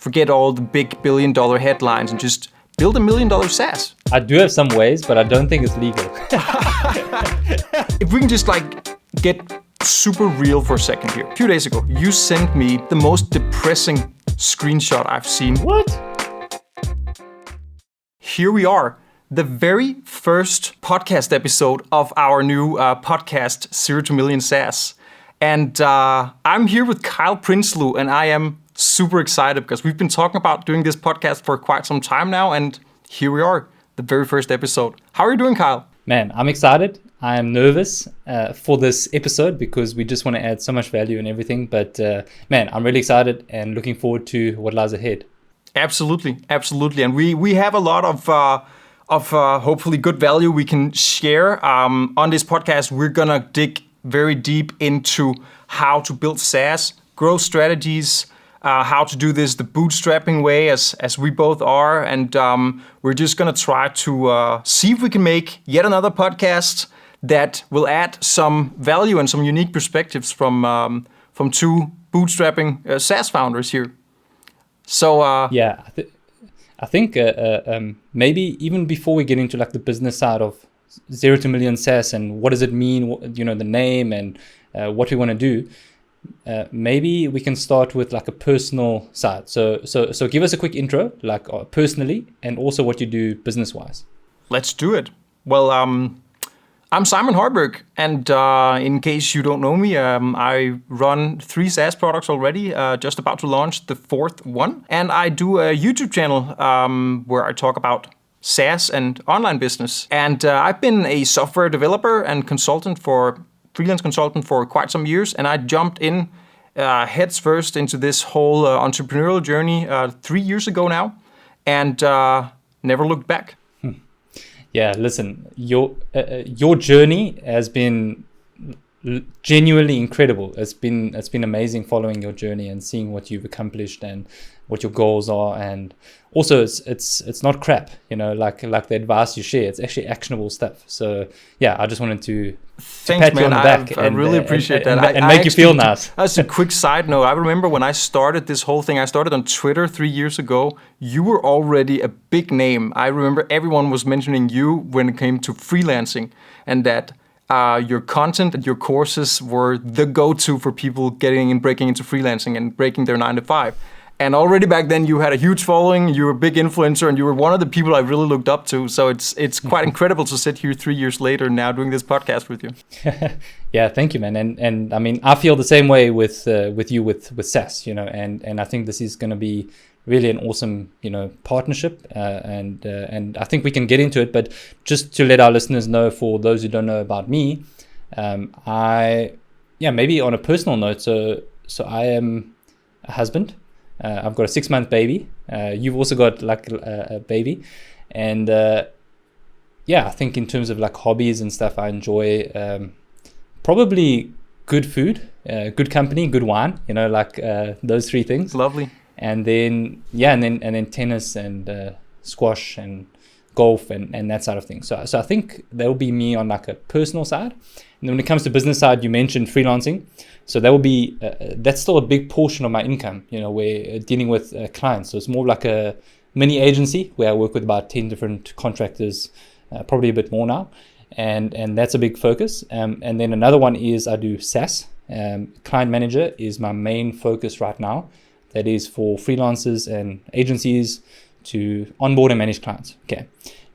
forget all the big billion-dollar headlines and just build $1 million SaaS. I do have some ways, but I don't think it's legal. If we can just get super real for a second here. A few days ago, you sent me the most depressing screenshot I've seen. What? Here we are, the very first podcast episode of our new podcast, 0 to Million SaaS. And I'm here with Kyle Prinsloo, and I am super excited because we've been talking about doing this podcast for quite some time now, and here we are, the very first episode. How are you doing, Kyle? Man, I'm excited. I am nervous for this episode because we just want to add so much value and everything. But man, I'm really excited and looking forward to what lies ahead. Absolutely. And we have a lot of hopefully good value we can share. On this podcast, we're going to dig very deep into how to build SaaS, growth strategies, how to do this the bootstrapping way as we both are. And we're just going to try to see if we can make yet another podcast that will add some value and some unique perspectives from two bootstrapping SaaS founders here. So yeah, I think maybe even before we get into like the business side of 0 to Million SaaS and what does it mean, the name and what we want to do, maybe we can start with like a personal side. So give us a quick intro, like personally, and also what you do business wise. Let's do it. Well, I'm Simon Høiberg, and in case you don't know me, I run 3 SaaS products already, just about to launch the 4th one. And I do a YouTube channel where I talk about SaaS and online business. And I've been a software developer and freelance consultant for quite some years. And I jumped in heads first into this whole entrepreneurial journey 3 years ago now, and never looked back. Yeah, listen, your journey has been genuinely incredible. It's been amazing following your journey and seeing what you've accomplished and what your goals are. And also, it's not crap, like the advice you share. It's actually actionable stuff. So yeah, I just wanted to pat you on the back. I really appreciate that. And make you feel nice. That's a quick side note. I remember when I started this whole thing, I started on Twitter 3 years ago. You were already a big name. I remember everyone was mentioning you when it came to freelancing, and that your content and your courses were the go-to for people breaking into freelancing and breaking their 9 to 5. And already back then you had a huge following, you were a big influencer, and you were one of the people I really looked up to. So it's quite incredible to sit here 3 years later now doing this podcast with you. Yeah, thank you, man. And I mean, I feel the same way with you with SaaS, and I think this is going to be really an awesome, partnership. And I think we can get into it. But just to let our listeners know, for those who don't know about me, maybe on a personal note. So I am a husband. I've got a 6-month baby. You've also got like a baby, and I think in terms of like hobbies and stuff, I enjoy probably good food, good company, good wine. Those 3 things. Lovely. And then and then tennis and squash and golf and that side of things. So I think that will be me on like a personal side. And then when it comes to business side, you mentioned freelancing. So that will be that's still a big portion of my income. We're dealing with clients. So it's more like a mini agency where I work with about 10 different contractors, probably a bit more now, and that's a big focus. And then another one is I do SaaS. Client manager is my main focus right now. That is for freelancers and agencies to onboard and manage clients. Okay.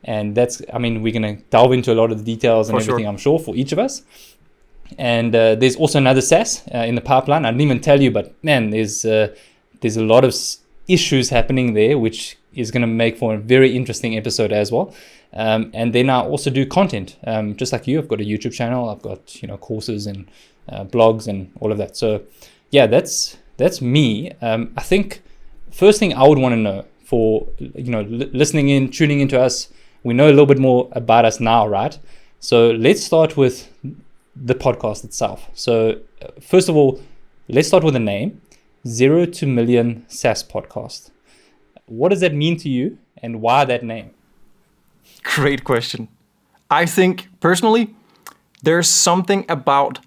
And we're going to delve into a lot of the details and everything, sure. I'm sure, for each of us. And there's also another SaaS in the pipeline. I didn't even tell you, but man, there's a lot of issues happening there, which is going to make for a very interesting episode as well. And then I also do content, just like you. I've got a YouTube channel. I've got courses and blogs and all of that. So yeah, that's me. I think first thing I would want to know for listening in, tuning into us, we know a little bit more about us now, right? So let's start with the podcast itself. So first of all, let's start with the name, 0 to Million SaaS Podcast. What does that mean to you, and why that name? Great question. I think personally, there's something about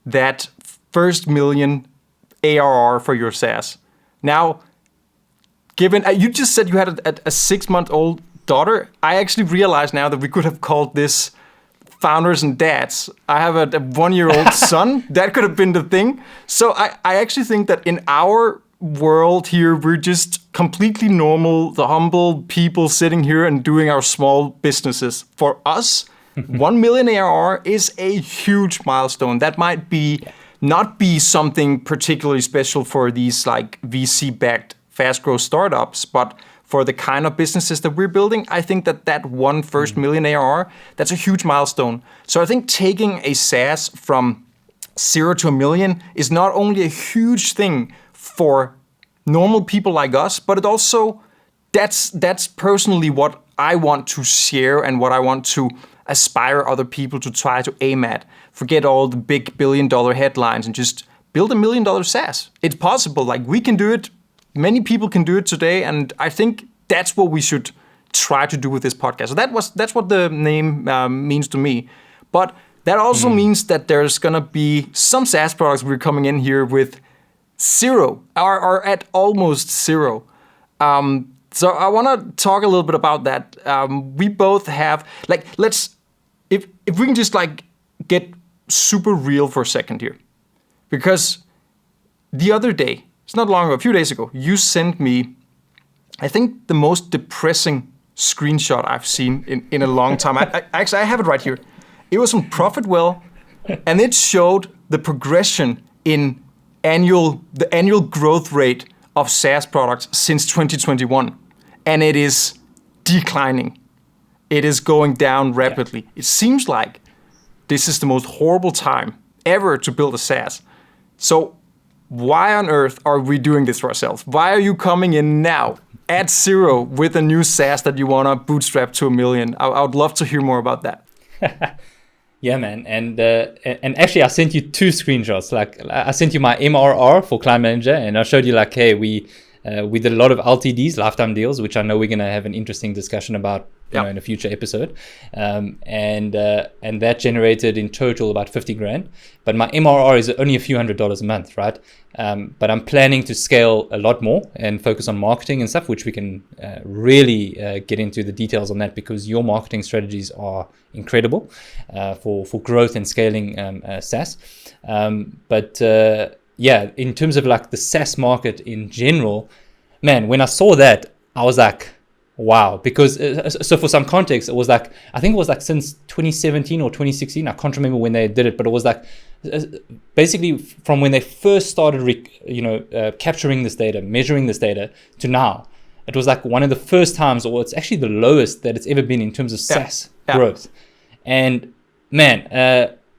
that first million ARR for your SaaS. Now, given you just said you had a 6-month-old daughter, I actually realize now that we could have called this founders and dads. I have a 1-year-old son. That could have been the thing. So I actually think that in our world here, we're just completely normal, the humble people sitting here and doing our small businesses. For us, 1 million ARR is a huge milestone. That might not be something particularly special for these like VC-backed fast growth startups, but for the kind of businesses that we're building, I think that one first million ARR, that's a huge milestone. So I think taking a SaaS from 0 to 1 million is not only a huge thing for normal people like us, but it also, that's personally what I want to share and what I want to aspire other people to try to aim at. Forget all the big $1 billion headlines and just build $1 million SaaS. It's possible, like we can do it. Many people can do it today, and I think that's what we should try to do with this podcast. So that's what the name means to me. But that also means that there's gonna be some SaaS products we're coming in here with 0 or at almost 0. So I want to talk a little bit about that. We both have if we can just like get super real for a second here, because the other day, it's not long ago, a few days ago, you sent me, I think, the most depressing screenshot I've seen in a long time. I have it right here. It was from Profitwell, and it showed the progression in the annual growth rate of SaaS products since 2021, and it is declining. It is going down rapidly. Yeah. It seems like this is the most horrible time ever to build a SaaS. So why on earth are we doing this for ourselves? Why are you coming in now at 0 with a new SaaS that you want to bootstrap to 1 million? I would love to hear more about that. Yeah, man. And actually, I sent you 2 screenshots. Like, I sent you my MRR for Client Manager, and I showed you like, hey, we did a lot of LTDs, lifetime deals, which I know we're going to have an interesting discussion about in a future episode. And that generated in total about 50 grand. But my MRR is only a few $100s a month, right? But I'm planning to scale a lot more and focus on marketing and stuff, which we can really get into the details on that, because your marketing strategies are incredible for growth and scaling SaaS. Yeah, in terms of like the SaaS market in general, man, when I saw that, I was like, wow. Because so for some context, it was like, I think it was like since 2017 or 2016, I can't remember when they did it, but it was like basically from when they first started capturing this data, measuring this data, to now. It was like one of the first times, or it's actually the lowest that it's ever been in terms of SaaS growth. And man,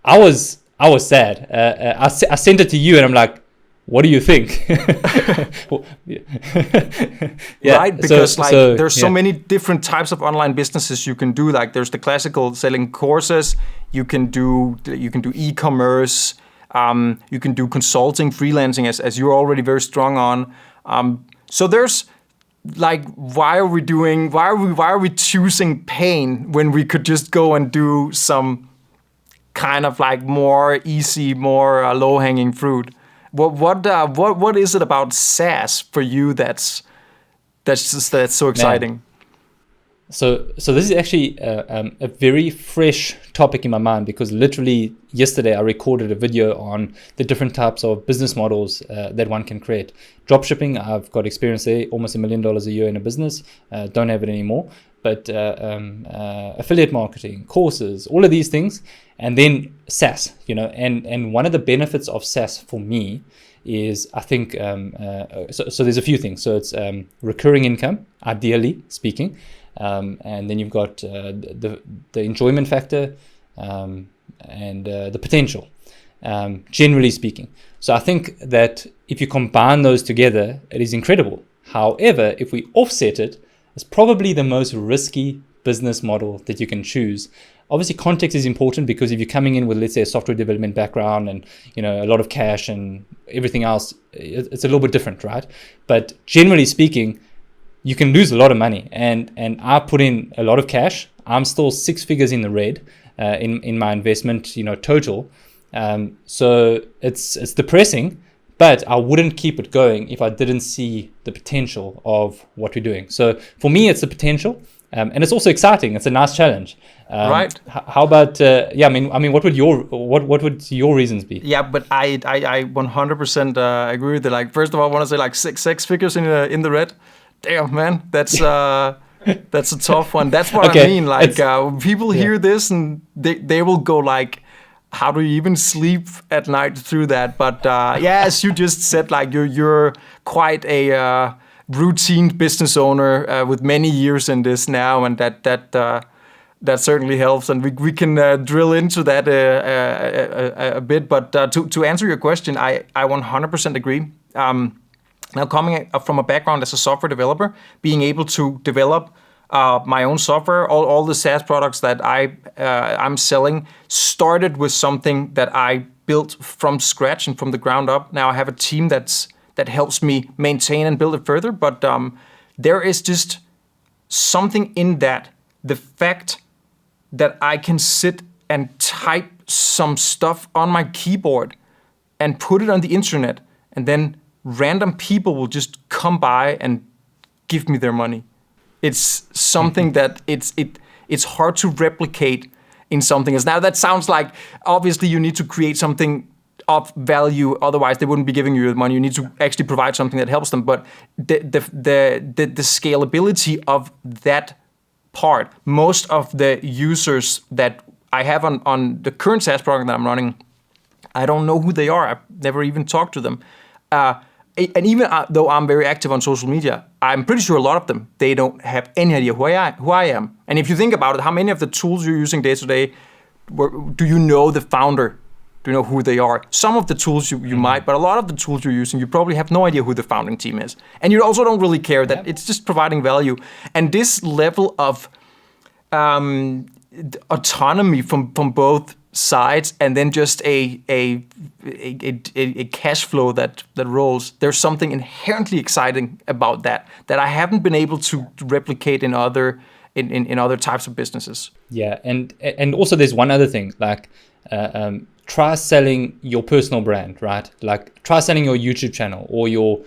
I was sad. I sent it to you, and I'm like, what do you think? Right, because there's so many different types of online businesses you can do. Like there's the classical selling courses. You can do e-commerce. You can do consulting, freelancing, as you're already very strong on. So there's like, why are we choosing pain when we could just go and do some kind of like more easy, more low-hanging fruit? What is it about SaaS for you that's so exciting? Man. So this is actually a very fresh topic in my mind, because literally yesterday I recorded a video on the different types of business models that one can create. Dropshipping, I've got experience there, almost $1 million a year in a business. Don't have it anymore. But affiliate marketing, courses, all of these things, and then SaaS, and one of the benefits of SaaS for me is, I think, so there's a few things. So it's recurring income, ideally speaking, and then you've got the enjoyment factor and the potential, generally speaking. So I think that if you combine those together, it is incredible. However, if we offset it, it's probably the most risky business model that you can choose. Obviously, context is important, because if you're coming in with, let's say, a software development background and a lot of cash and everything else, it's a little bit different, right? But generally speaking, you can lose a lot of money. And I put in a lot of cash. I'm still 6 figures in the red in my investment, total. So it's depressing. but I wouldn't keep it going if I didn't see the potential of what we're doing. So for me, it's the potential, and it's also exciting. It's a nice challenge. Right. How about I mean, what would your reasons be? Yeah, but I 100% agree with it. Like, first of all, I want to say like six figures in the red. Damn, man, that's a tough one. That's what I mean. Like, people hear this and they will go like, how do you even sleep at night through that? But as you just said, like you're quite a routine business owner with many years in this now, and that certainly helps. And we can drill into that a bit. But to answer your question, I 100% agree. Now, coming from a background as a software developer, being able to develop my own software, all the SaaS products that I'm selling started with something that I built from scratch and from the ground up. Now I have a team that helps me maintain and build it further. But there is just something in that, the fact that I can sit and type some stuff on my keyboard and put it on the internet, and then random people will just come by and give me their money. It's something that it's hard to replicate in something else. Now that sounds like obviously you need to create something of value, otherwise they wouldn't be giving you the money. You need to actually provide something that helps them. But the scalability of that part, most of the users that I have on the current SaaS product that I'm running, I don't know who they are. I've never even talked to them. And even though I'm very active on social media, I'm pretty sure a lot of them, they don't have any idea who I am. And if you think about it, how many of the tools you're using day to day, do you know the founder? Do you know who they are? Some of the tools you might, but a lot of the tools you're using, you probably have no idea who the founding team is. And you also don't really care that it's just providing value. And this level of autonomy from both sides, and then just a cash flow that rolls. There's something inherently exciting about that I haven't been able to replicate in other types of businesses. Yeah, and also there's one other thing, like try selling your personal brand, right? Like try selling your YouTube channel or your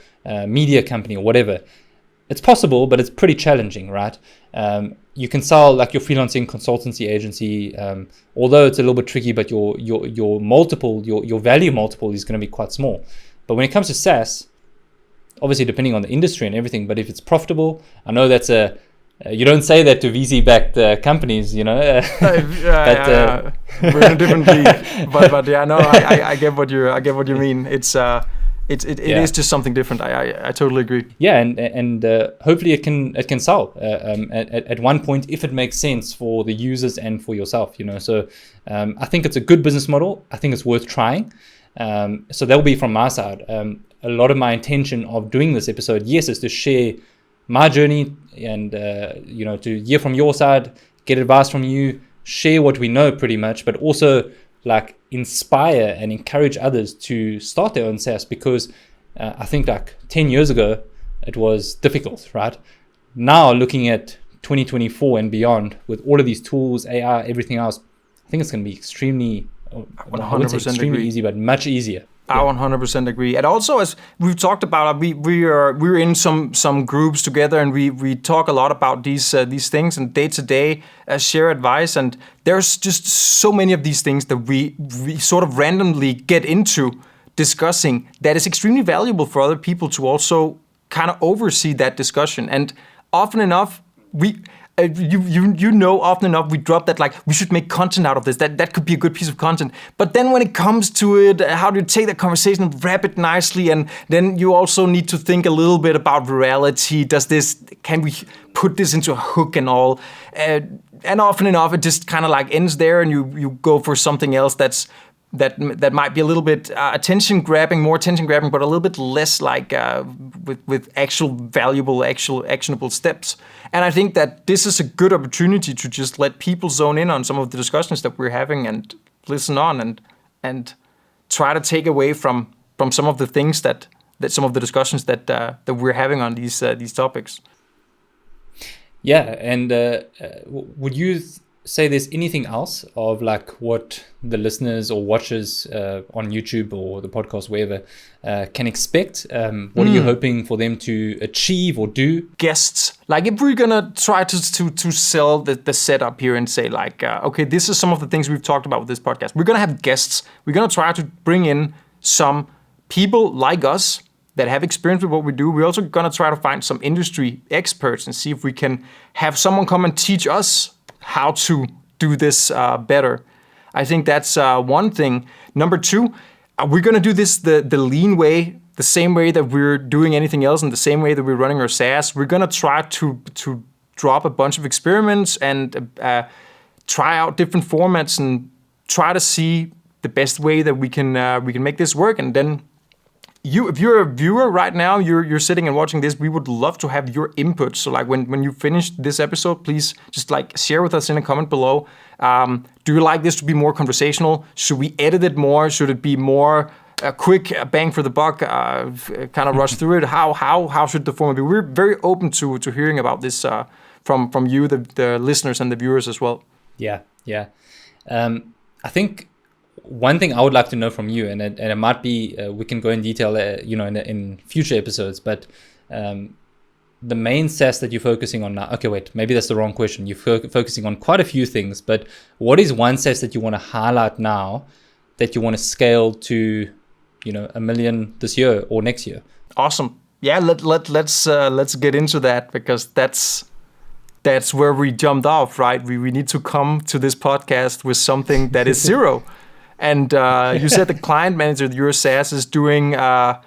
media company or whatever. It's possible, but it's pretty challenging, right? You can sell like your freelancing consultancy agency, although it's a little bit tricky, but your multiple, your value multiple is going to be quite small. But when it comes to SaaS, obviously depending on the industry and everything, but if it's profitable, I know that's you don't say that to VC-backed companies, you know. We're in a different league, but yeah, no, I get what you mean. It is just something different. I totally agree. Yeah, and hopefully it can sell at one point if it makes sense for the users and for yourself. You know, so I think it's a good business model. I think it's worth trying. So that'll be from my side. A lot of my intention of doing this episode, yes, is to share my journey and to hear from your side, get advice from you, share what we know pretty much, but also like inspire and encourage others to start their own SaaS, because I think like 10 years ago, it was difficult, right? Now looking at 2024 and beyond with all of these tools, AI, everything else, I think it's going to be extremely, 100% extremely agree. easy, but much easier. I 100% agree. And also, as we've talked about, we're in some groups together, and we talk a lot about these things and day to day share advice. And there's just so many of these things that we sort of randomly get into discussing that is extremely valuable for other people to also kind of oversee that discussion. And often enough, often enough we drop that, like, we should make content out of this. That could be a good piece of content. But then when it comes to it, how do you take that conversation and wrap it nicely? And then you also need to think a little bit about virality. Can we put this into a hook and all? And often enough, it just kind of like ends there, and you go for something else that might be a little bit more attention grabbing, but a little bit less like with actual valuable, actionable steps. And I think that this is a good opportunity to just let people zone in on some of the discussions that we're having and listen on and try to take away from some of the things that some of the discussions that we're having on these topics. Yeah, and would you say there's anything else of like what the listeners or watchers on YouTube or the podcast, wherever, can expect? What are you hoping for them to achieve or do? Guests. Like if we're gonna try to sell the setup here and say like, okay, this is some of the things we've talked about with this podcast. We're gonna have guests. We're gonna try to bring in some people like us that have experience with what we do. We're also gonna try to find some industry experts and see if we can have someone come and teach us how to do this better. I think that's one thing. Number two, we're going to do this the lean way, the same way that we're doing anything else, and the same way that we're running our SaaS. We're going to try to drop a bunch of experiments and try out different formats and try to see the best way that we can make this work. And then if you're a viewer right now, you're sitting and watching this, we would love to have your input. So like when you finish this episode, please just like share with us in a comment below. Do you like this to be more conversational? Should we edit it more? Should it be more quick, bang for the buck, kind of rush through it? How should the format be? We're very open to hearing about this from you, the listeners and the viewers as well. Yeah. I think one thing I would like to know from you, and it might be we can go in detail, in future episodes, but the main SaaS that you're focusing on now. Okay, wait, maybe that's the wrong question. You're focusing on quite a few things, but what is one SaaS that you want to highlight now that you want to scale to, 1 million this year or next year? Awesome. Yeah, let's get into that, because that's where we jumped off, right? We need to come to this podcast with something that is zero. And you said the client manager, your SaaS, is doing a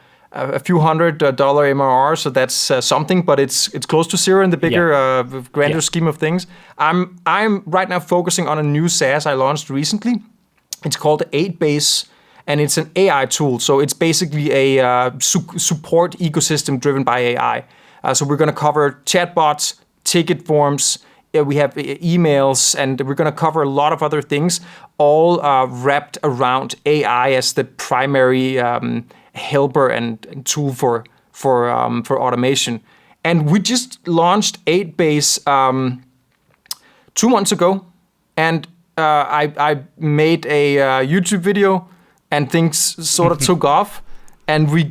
few $100 MRR, so that's something, but it's close to zero in the bigger, grander scheme of things. I'm right now focusing on a new SaaS I launched recently. It's called 8base, and it's an AI tool. So it's basically a support ecosystem driven by AI. So we're going to cover chatbots, ticket forms. We have emails, and we're going to cover a lot of other things, all wrapped around AI as the primary helper and tool for automation. And we just launched 8base 2 months ago, and I made a YouTube video, and things sort of took off. And we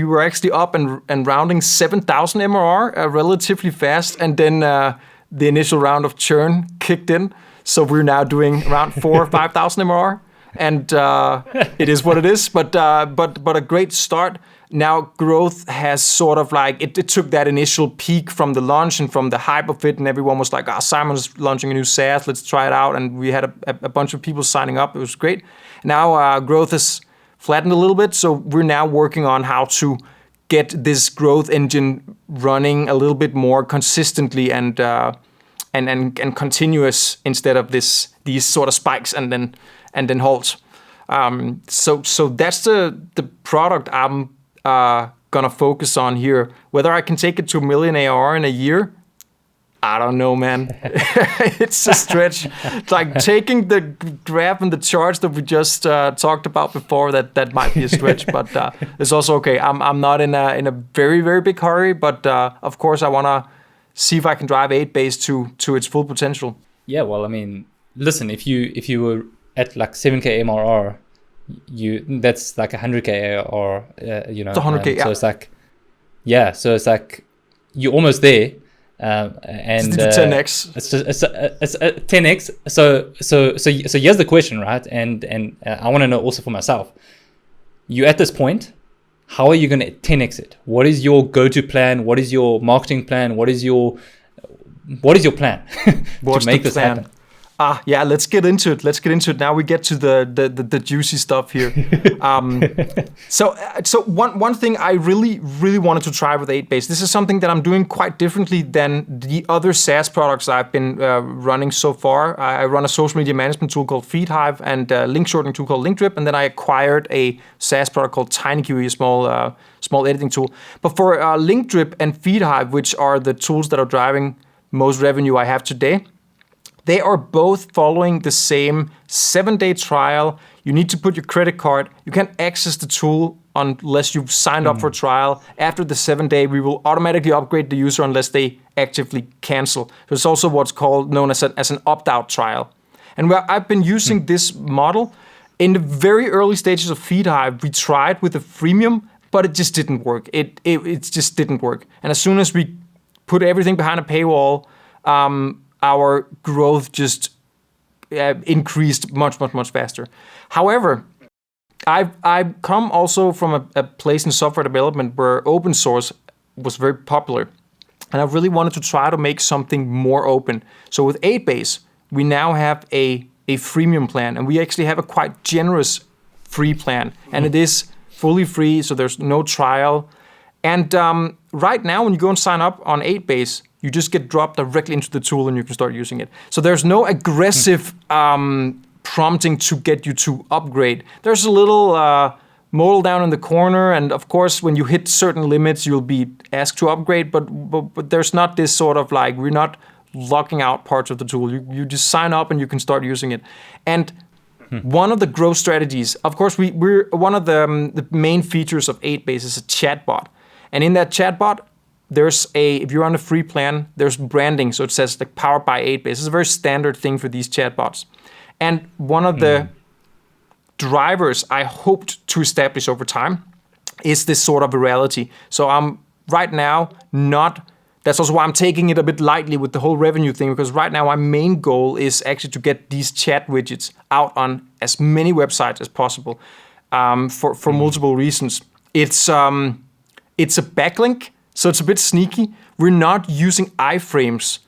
were actually up and rounding 7,000 MRR relatively fast. And then the initial round of churn kicked in. So we're now doing around 4,000 or 5,000 MRR. And it is what it is. But a great start. Now growth has sort of like, it took that initial peak from the launch and from the hype of it. And everyone was like, Simon's launching a new SaaS. Let's try it out. And we had a bunch of people signing up. It was great. Now growth is flattened a little bit, so we're now working on how to get this growth engine running a little bit more consistently and continuous, instead of these sort of spikes and then halts. So that's the product I'm gonna focus on here. Whether I can take it to 1 million ARR in a year, I don't know, man. It's a stretch. It's like taking the graph and the charts that we just talked about before. That might be a stretch, but it's also okay. I'm not in a very, very big hurry, but of course I want to see if I can drive 8base to its full potential. Yeah, well, I mean, listen, if you were at like 7K MRR, that's like 100K ARR. It's 100K. Yeah. So it's like, so it's like you're almost there. And it's 10x. It's 10x. So here's the question, right? And I want to know also for myself. You at this point, how are you going to 10x it? What is your go-to plan? What is your marketing plan? What is your plan to make this happen? Yeah, let's get into it. Now we get to the juicy stuff here. So one thing I really, really wanted to try with 8base, this is something that I'm doing quite differently than the other SaaS products I've been running so far. I run a social media management tool called FeedHive and a link shortening tool called LinkDrip, and then I acquired a SaaS product called TinyQE, a small editing tool. But for LinkDrip and FeedHive, which are the tools that are driving most revenue I have today, they are both following the same 7-day trial. You need to put your credit card. You can access the tool unless you've signed up for a trial. After the 7th day, we will automatically upgrade the user unless they actively cancel. There's also what's known as an opt-out trial. And I've been using this model. In the very early stages of FeedHive, we tried with the freemium, but it just didn't work. It just didn't work. And as soon as we put everything behind a paywall, our growth just increased much, much, much faster. However, I've come also from a place in software development where open source was very popular. And I really wanted to try to make something more open. So with 8base, we now have a freemium plan, and we actually have a quite generous free plan. And it is fully free, so there's no trial. And right now, when you go and sign up on 8base, you just get dropped directly into the tool and you can start using it. So there's no aggressive prompting to get you to upgrade. There's a little modal down in the corner, and of course, when you hit certain limits, you'll be asked to upgrade, but there's not this sort of like, we're not locking out parts of the tool. You just sign up and you can start using it. And one of the growth strategies, of course, we're one of the main features of 8base is a chatbot. And in that chatbot, if you're on a free plan, there's branding. So it says like powered by 8base. It's a very standard thing for these chatbots. And one of the drivers I hoped to establish over time is this sort of virality. So I'm right now that's also why I'm taking it a bit lightly with the whole revenue thing, because right now my main goal is actually to get these chat widgets out on as many websites as possible for multiple reasons. It's a backlink, so it's a bit sneaky. We're not using iframes.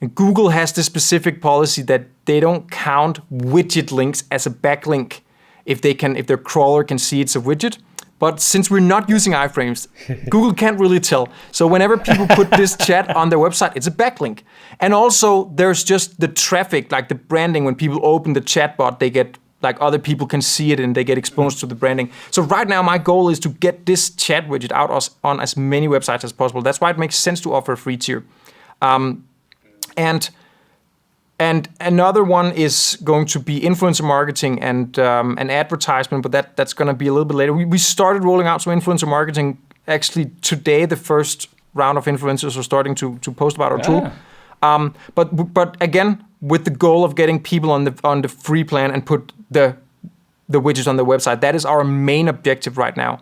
And Google has this specific policy that they don't count widget links as a backlink if their crawler can see it's a widget. But since we're not using iframes, Google can't really tell. So whenever people put this chat on their website, it's a backlink. And also there's just the traffic, like the branding. When people open the chatbot, they get, like other people can see it and they get exposed to the branding. So right now my goal is to get this chat widget out on as many websites as possible. That's why it makes sense to offer a free tier. And another one is going to be influencer marketing and advertisement, but that's going to be a little bit later. We started rolling out some influencer marketing. Actually, today, the first round of influencers are starting to post about our tool. But again, with the goal of getting people on the free plan and put the widgets on their website. That is our main objective right now.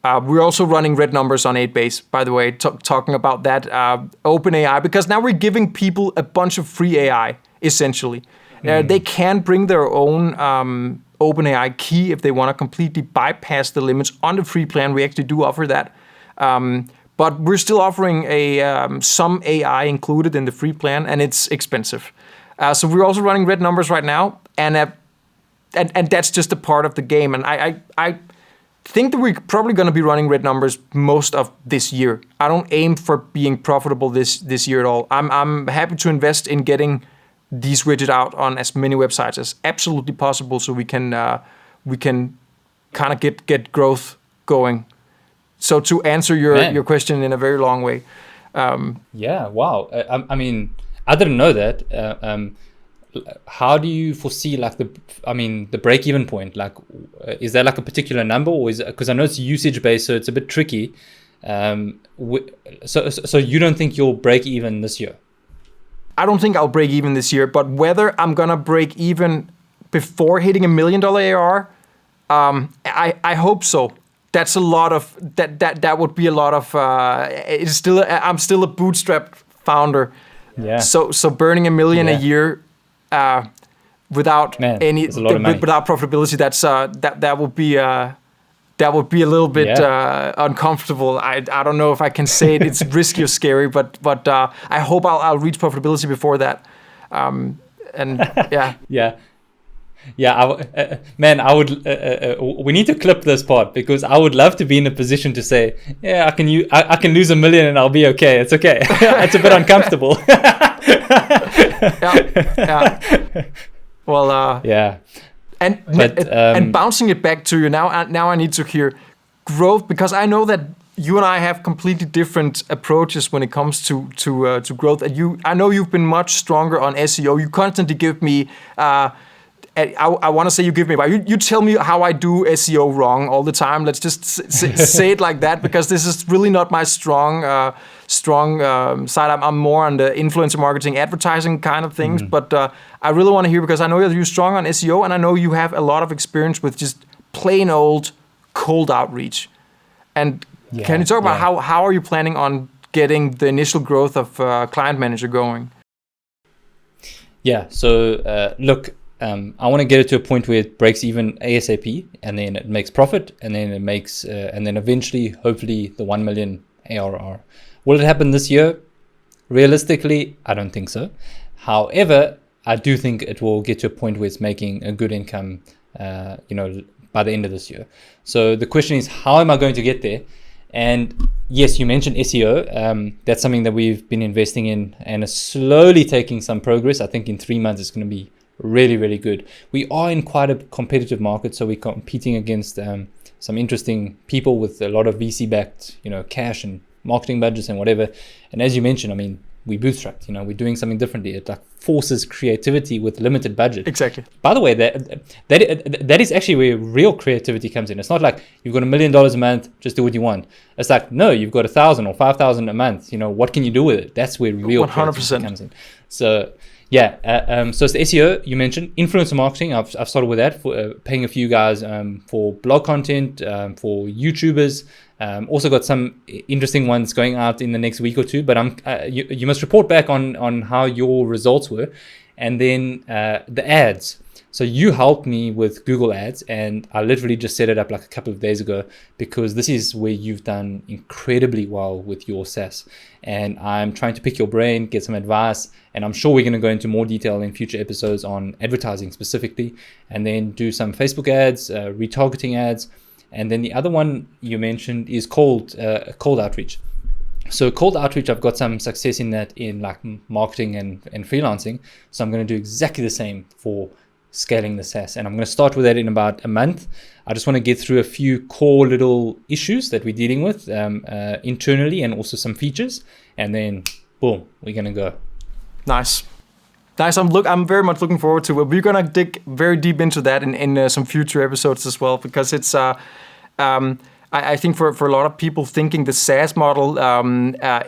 We're also running red numbers on 8base, by the way, talking about that OpenAI, because now we're giving people a bunch of free AI, essentially. They can bring their own OpenAI key if they want to completely bypass the limits on the free plan. We actually do offer that. But we're still offering some AI included in the free plan, and it's expensive. So we're also running red numbers right now, and that's just a part of the game. And I think that we're probably going to be running red numbers most of this year. I don't aim for being profitable this year at all. I'm happy to invest in getting these widgets out on as many websites as absolutely possible, so we can kind of get growth going. So to answer your question in a very long way. Wow. I mean, I didn't know that. How do you foresee the break-even point? Like, is there like a particular number, or is it, because I know it's usage-based, so it's a bit tricky. So you don't think you'll break even this year? I don't think I'll break even this year, but whether I'm gonna break even before hitting $1 million ARR, I hope so. That's a lot of that would be a lot of. I'm still a bootstrap founder. Yeah. So burning $1 million a year without without profitability, that would be a little bit uncomfortable. I don't know if I can say it. It's risky or scary, but I hope I'll reach profitability before that. I would. We need to clip this part, because I would love to be in a position to say, I can lose $1 million and I'll be okay. It's okay. It's a bit uncomfortable. Well, and bouncing it back to you now I need to hear growth, because I know that you and I have completely different approaches when it comes to growth. And I know you've been much stronger on SEO. You constantly give me I want to say you give me advice. You tell me how I do SEO wrong all the time. Let's just say it like that, because this is really not my strong side. I'm more on the influencer marketing, advertising kind of things. But I really want to hear, because I know you're strong on SEO, and I know you have a lot of experience with just plain old cold outreach. And can you talk about how are you planning on getting the initial growth of Client Manager going? Yeah, so look, I want to get it to a point where it breaks even ASAP, and then it makes profit, and then it makes, and then eventually, hopefully, the 1 million ARR. Will it happen this year? Realistically, I don't think so. However, I do think it will get to a point where it's making a good income, by the end of this year. So the question is, how am I going to get there? And yes, you mentioned SEO. That's something that we've been investing in and is slowly taking some progress. I think in 3 months, it's going to be really, really good. We are in quite a competitive market, so we're competing against some interesting people with a lot of VC-backed, cash and marketing budgets and whatever. And as you mentioned, I mean, we bootstrapped. We're doing something differently. It like forces creativity with limited budget. Exactly. By the way, that is actually where real creativity comes in. It's not like you've got $1 million a month, just do what you want. It's like, no, you've got 1,000 or 5,000 a month. What can you do with it? That's where real 100% creativity comes in. So yeah, so it's the SEO you mentioned, influencer marketing. I've started with that, for paying a few guys for blog content, for YouTubers. Also got some interesting ones going out in the next week or two, but you must report back on how your results were. And then the ads. So you helped me with Google Ads, and I literally just set it up like a couple of days ago, because this is where you've done incredibly well with your SaaS. And I'm trying to pick your brain, get some advice, and I'm sure we're going to go into more detail in future episodes on advertising specifically, and then do some Facebook ads, retargeting ads. And then the other one you mentioned is cold outreach. So cold outreach, I've got some success in that in like marketing and freelancing. So I'm going to do exactly the same for scaling the SaaS. And I'm going to start with that in about a month. I just want to get through a few core little issues that we're dealing with internally, and also some features. And then boom, we're going to go. Nice. I'm very much looking forward to it. We're going to dig very deep into that in some future episodes as well, because it's I think for a lot of people thinking the SaaS model,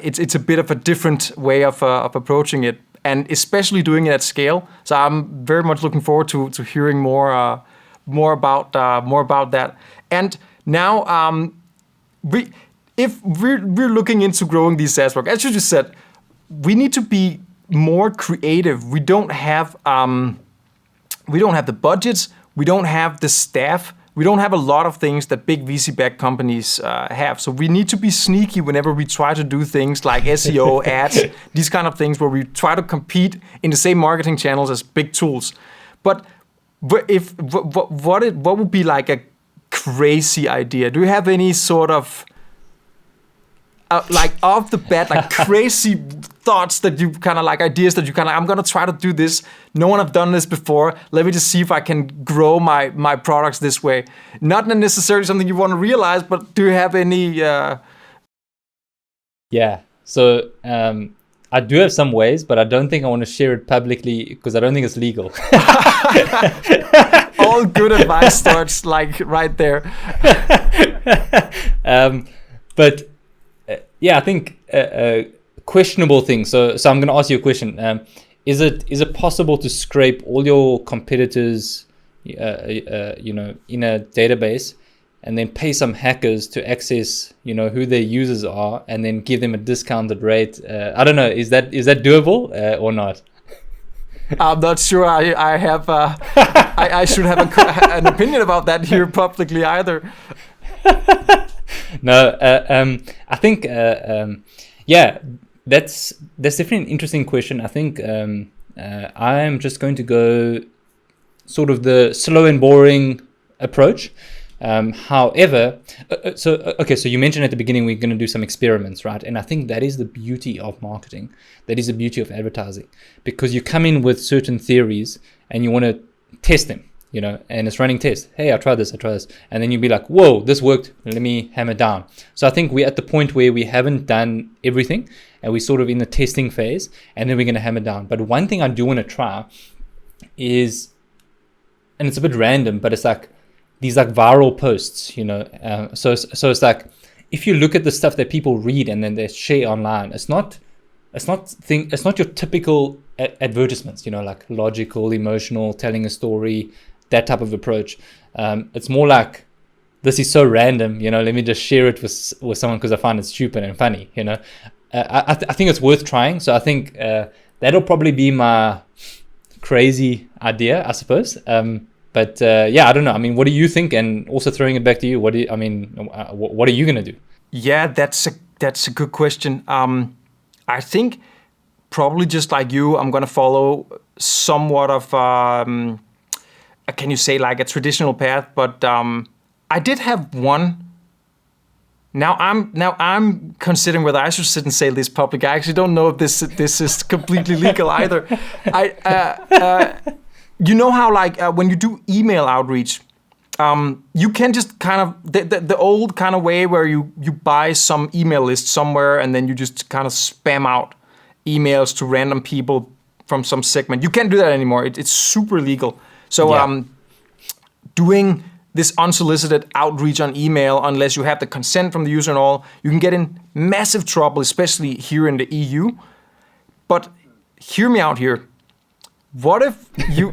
it's a bit of a different way of approaching it, and especially doing it at scale. So I'm very much looking forward to hearing more about that. And now, if we're looking into growing these SaaS work, as you just said, we need to be more creative. We don't have the budgets. We don't have the staff. We don't have a lot of things that big VC-backed companies have. So we need to be sneaky whenever we try to do things like SEO, ads, these kind of things, where we try to compete in the same marketing channels as big tools. But what would be like a crazy idea? Do you have any sort of like off the bat, like crazy thoughts that you kind of like, ideas that you kind of, I'm going to try to do this. No one have done this before. Let me just see if I can grow my products this way. Not necessarily something you want to realize, but do you have any? Yeah. So I do have some ways, but I don't think I want to share it publicly, because I don't think it's legal. All good advice starts like right there. But yeah, I think questionable things. So I'm going to ask you a question. Is it possible to scrape all your competitors, in a database, and then pay some hackers to access, who their users are, and then give them a discounted rate? I don't know. Is that doable or not? I'm not sure. I have. I should have an opinion about that here publicly either. No, I think, that's definitely an interesting question. I think I am just going to go sort of the slow and boring approach. However, so you mentioned at the beginning we're going to do some experiments, right? And I think that is the beauty of marketing. That is the beauty of advertising, because you come in with certain theories and you want to test them. And it's running tests. Hey, I tried this. And then you'll be like, whoa, this worked. Let me hammer down. So I think we're at the point where we haven't done everything, and we're sort of in the testing phase, and then we're going to hammer down. But one thing I do want to try is and it's a bit random, but it's like these like viral posts, you know. So it's like if you look at the stuff that people read and then they share online, it's not your typical advertisements, you know, like logical, emotional, telling a story, that type of approach. It's more like, this is so random, you know, let me just share it with someone because I find it stupid and funny, you know. I think it's worth trying. So I think that'll probably be my crazy idea, I suppose. But I don't know. I mean, what do you think? And also throwing it back to you, what are you going to do? Yeah, that's a good question. I think probably just like you, I'm going to follow somewhat of, can you say like a traditional path? But I did have one. Now I'm considering whether I should sit and say this public. I actually don't know if this is completely legal either. You know how like when you do email outreach, you can just kind of the old kind of way where you buy some email list somewhere and then you just kind of spam out emails to random people from some segment. You can't do that anymore. It's super legal. So doing this unsolicited outreach on email, unless you have the consent from the user and all, you can get in massive trouble, especially here in the EU. But hear me out here. What if you,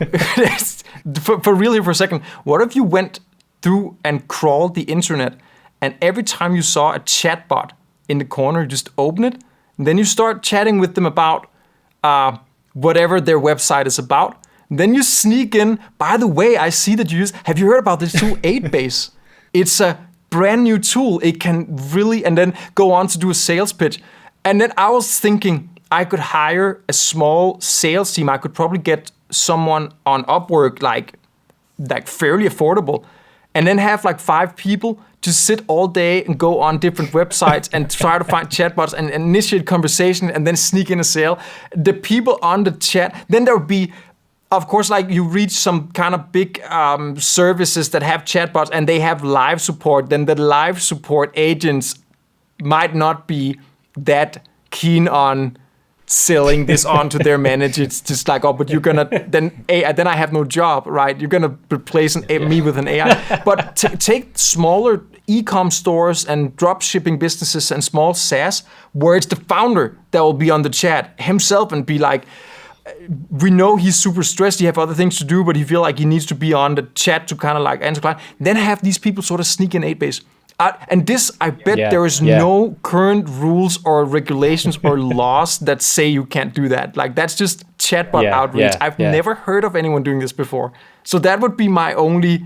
for really for a second, what if you went through and crawled the internet and every time you saw a chatbot in the corner, you just open it, and then you start chatting with them about whatever their website is about. Then you sneak in, by the way, I see that have you heard about this tool, 8base? It's a brand new tool. It can really, and then go on to do a sales pitch. And then I was thinking I could hire a small sales team. I could probably get someone on Upwork, like fairly affordable, and then have like 5 people to sit all day and go on different websites and try to find chatbots and initiate conversation and then sneak in a sale. The people on the chat, then there would be, of course, like you reach some kind of big services that have chatbots and they have live support, then the live support agents might not be that keen on selling this on to their manager. It's just like, oh, but you're gonna then I have no job, right? You're gonna replace me with an AI. But take smaller e-com stores and drop shipping businesses and small SaaS, where it's the founder that will be on the chat himself and be like, we know he's super stressed, he have other things to do, but he feel like he needs to be on the chat to kind of like answer client. Then have these people sort of sneak in 8base. And this, I bet there is no current rules or regulations or laws that say you can't do that. Like that's just chatbot outreach. I've never heard of anyone doing this before. So that would be my only,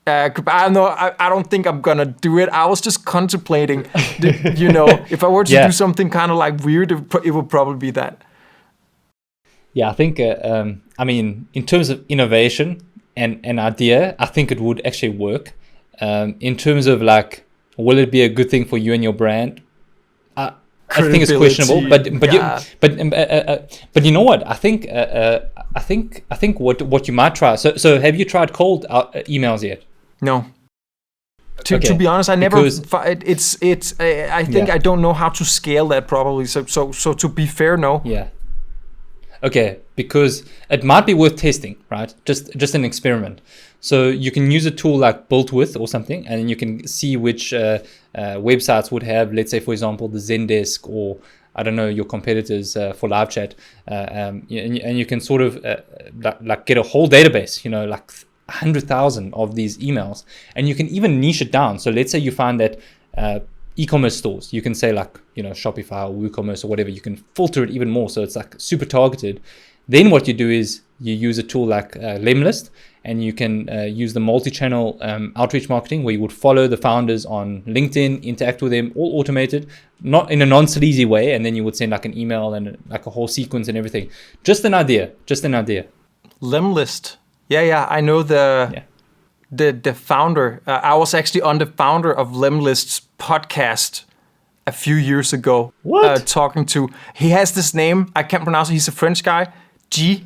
I don't know, I don't think I'm gonna do it. I was just contemplating, if I were to do something kind of like weird, it would probably be that. Yeah, I think, in terms of innovation and an idea, I think it would actually work. In terms of like, will it be a good thing for you and your brand? I think it's questionable. But you know what? I think what you might try. So have you tried cold emails yet? No. To be honest, I never. I think I don't know how to scale that probably. So to be fair, no. Yeah. Okay, because it might be worth testing, right? Just an experiment. So you can use a tool like Built With or something, and you can see which websites would have, let's say, for example, the Zendesk or I don't know, your competitors for live chat, and you can sort of like get a whole database, like 100,000 of these emails, and you can even niche it down. So let's say you find that e-commerce stores, you can say like, Shopify or WooCommerce or whatever, you can filter it even more. So it's like super targeted. Then what you do is you use a tool like Lemlist, and you can use the multi-channel outreach marketing where you would follow the founders on LinkedIn, interact with them, all automated, not in a non-sleazy way. And then you would send like an email and like a whole sequence and everything. Just an idea. Lemlist. Yeah. I know the founder. I was actually on the founder of Lemlist's podcast a few years ago. What? Talking to, he has this name, I can't pronounce it, he's a French guy. Something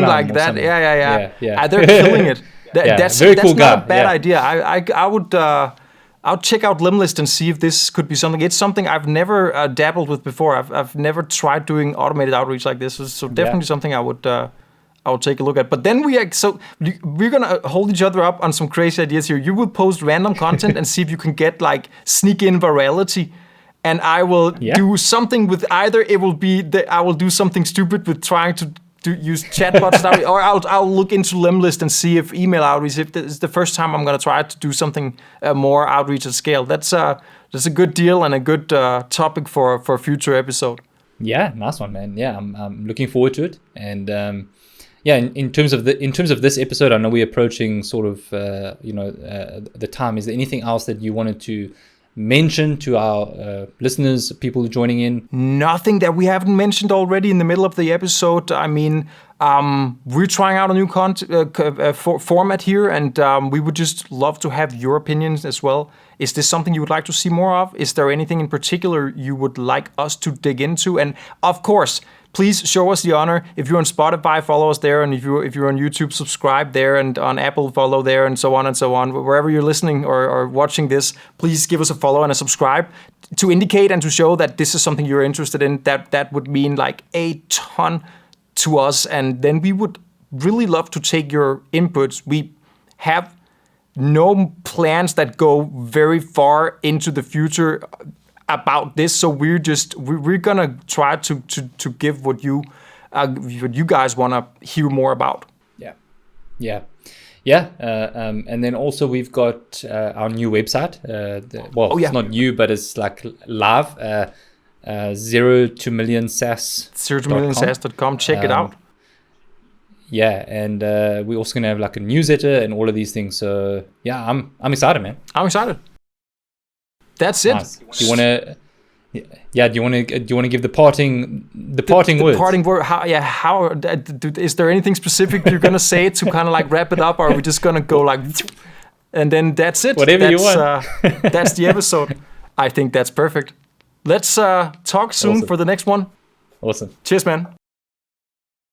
like that. Something. Yeah. They're killing it. That's very cool guy. Not a bad idea. I would I'll check out Lemlist and see if this could be something. It's something I've never dabbled with before. I've never tried doing automated outreach like this. So definitely something I I'll take a look at. But then we're gonna hold each other up on some crazy ideas here. You will post random content and see if you can get like sneak in virality, and I will do something with either it will be that I will do something stupid with trying to use chatbots, or I'll look into Lemlist and see if email outreach. If it's the first time I'm gonna try to do something more outreach at scale. That's a good deal and a good topic for a future episode. Yeah, nice one, man. Yeah, I'm looking forward to it. And in terms of this episode, I know we're approaching sort of the time. Is there anything else that you wanted to mention to our listeners, people joining in? Nothing that we haven't mentioned already in the middle of the episode. I mean, we're trying out a new format here, and we would just love to have your opinions as well. Is this something you would like to see more of? Is there anything in particular you would like us to dig into? And of course, please show us the honor. If you're on Spotify, follow us there, and if you're on YouTube, subscribe there, and on Apple, follow there, and so on and so on. Wherever you're listening or watching this, please give us a follow and a subscribe to indicate and to show that this is something you're interested in. That would mean like a ton to us, and then we would really love to take your inputs. We have no plans that go very far into the future about this, so we're gonna try to give what you guys want to hear more about. And then also we've got our new website. It's not new, but it's like live. 0 to million SaaS. 0 to million SaaS.com. Check it out. Yeah, and we're also gonna have like a newsletter and all of these things. So yeah, I'm excited, man. I'm excited. That's it. Nice. Do you want to? Yeah. Do you want to give the parting words? Parting word. How? Is there anything specific you're gonna say to kind of like wrap it up, or are we just gonna go like, and then that's it? Whatever you want. That's the episode. I think that's perfect. Let's talk soon for the next one. Awesome. Cheers, man.